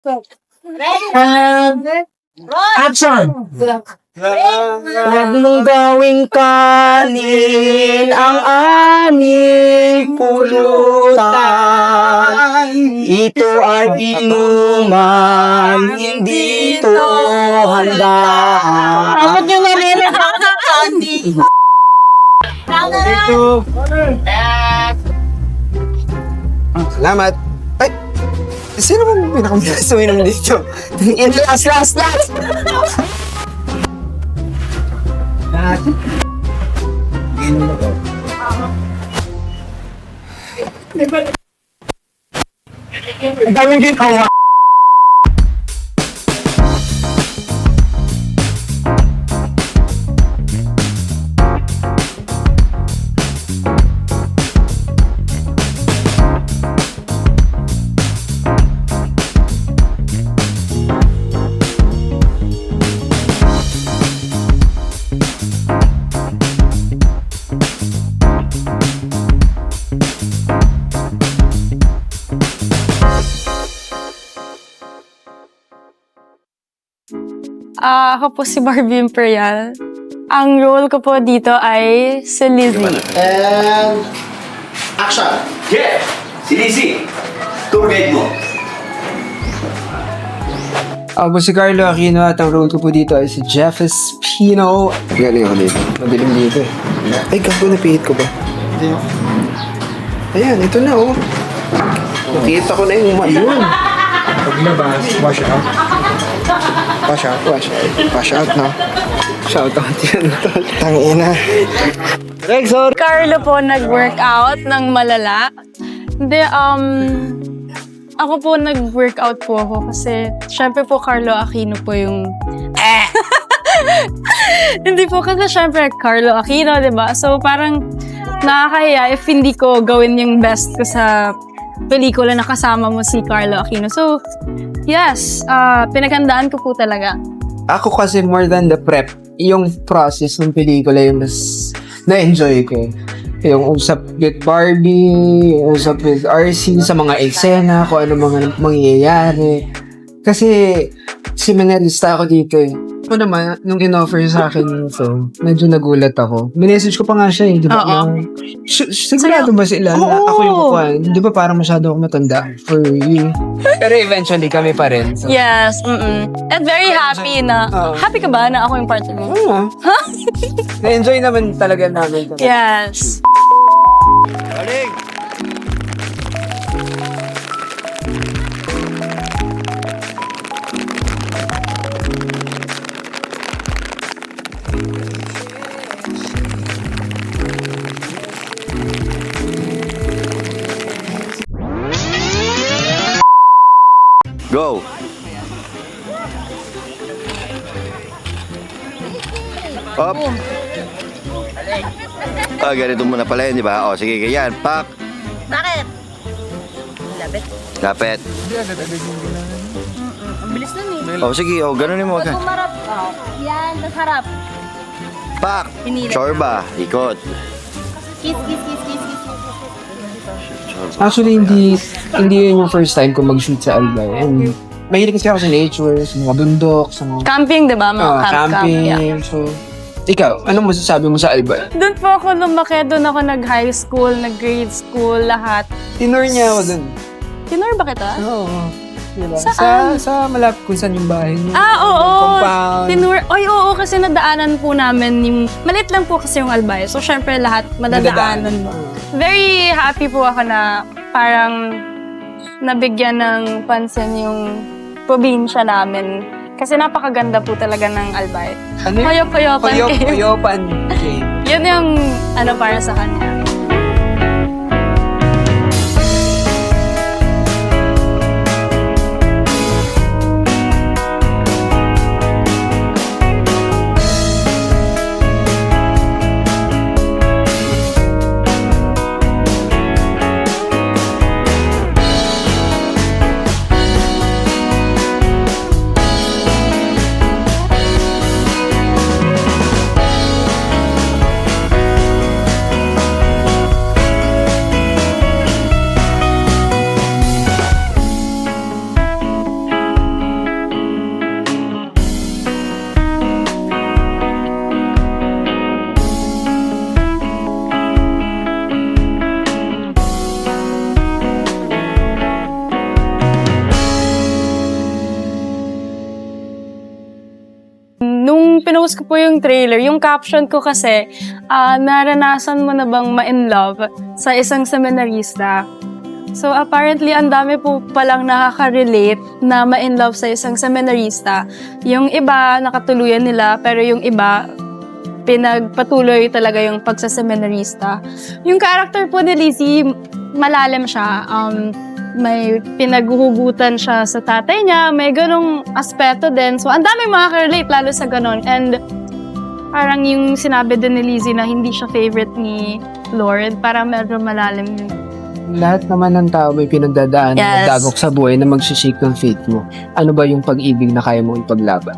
And action! Huwag mong gawing kanin ang aming pulutan. Ito ay inuman, hindi ito handaan. Bakit nyo nalilipatan? Ito. Salamat. Ay, sino bang pinakambilas uminom dito? Last! Ang daming ginawa. Ako po si Barbie Imperial. Ang role ko po dito ay si Lizzie. And action! Yeah! Si Lizzie! Tour guide mo. Ako po si Carlo Aquino at ang role ko po dito ay si Jeff Espino. Galing ako dito. Madilim dito eh. Ay, gago, napihit ko ba? Hindi. Ayan, ito na oh. Nakita ko na yung yun. Paglabas, wash out. Wash out na. Shout out yan. Tangina. Rexor! Carlo po nag-workout ng malala. Hindi, ako po nag-workout po ako kasi syempre po Carlo Aquino po yung... Hindi po kasi syempre Carlo Aquino, diba? So parang nakakahiya if hindi ko gawin yung best ko sa pelikula na kasama mo si Carlo Aquino. So, yes, pinaghandaan ko po talaga. Ako kasi more than the prep, yung process ng pelikula yung mas na-enjoy ko. Yung usap with Barbie, usap with RC sa mga eksena, kung ano mga mangyayari. Kasi seminarista ako dito eh. Ako naman, nung in-offer sa akin ito, medyo nagulat ako. Minessage ko pa nga siya eh, di ba? Oo. Sigurado ba sila na ako yung kukuhan? Di ba parang masyado ako matanda for you? Pero eventually kami pa rin. So. Yes, and very happy na... Oo. Happy ka ba na ako yung partner mo? Oo. Na-enjoy naman talaga namin. Yes. Galing! Go! Up! Ganito muna pala yun, di ba? O, sige, ganyan. Pak! Bakit? Lapit. Lapit. Ang bilis nun eh. O, sige, o, ganun mo. Huwag humarap. Oh. Yan, tas harap. Pak! Pinilit. Chorba, ikot. Kiss. Actually, hindi yun yung first time ko mag-shoot sa Albay. And mahilig kasi ako sa nature, sa mga bundok, sa mga Camping, di ba? Mga camping. Yeah. So, ikaw, anong masasabi mo sa Albay? Doon po ako lumaki. Doon ako nag-high school, nag-grade school, lahat. Tinur niya ako dun. Tinur ba kita? Oo. Diba? Saan? Sa malapit kung saan yung bahay niya. Oo. Compound. Tinur. Ay, oo, kasi nadaanan po namin yung... Malit lang po kasi yung Albay. So, syempre lahat madadaanan mo. Very happy po ako na parang nabigyan ng pansin yung probinsya namin. Kasi napakaganda po talaga ng Albay. Ano yun? Koyop-koyopan cave. Koyopan cave. Yun yung ano para sa kanya. pinost ko po yung trailer, yung caption ko kasi, naranasan mo na bang ma-in love sa isang seminarista? So apparently, ang dami po palang nakaka-relate na ma-in love sa isang seminarista. Yung iba, nakatuluyan nila, pero yung iba, pinagpatuloy talaga yung pagsa-seminarista. Yung character po ni Lizzie, malalim siya. May pinaghuhugutan siya sa tatay niya, may ganong aspeto din. So ang dami makaka-relate lalo sa ganon. And parang yung sinabi din ni Lizzie na hindi siya favorite ni Lord, parang medyo malalim yun. Lahat naman ng tao may pinagdadaan Yes. na dagok sa buhay na magsishake ng faith mo. Ano ba yung pag-ibig na kaya mo ipaglaban?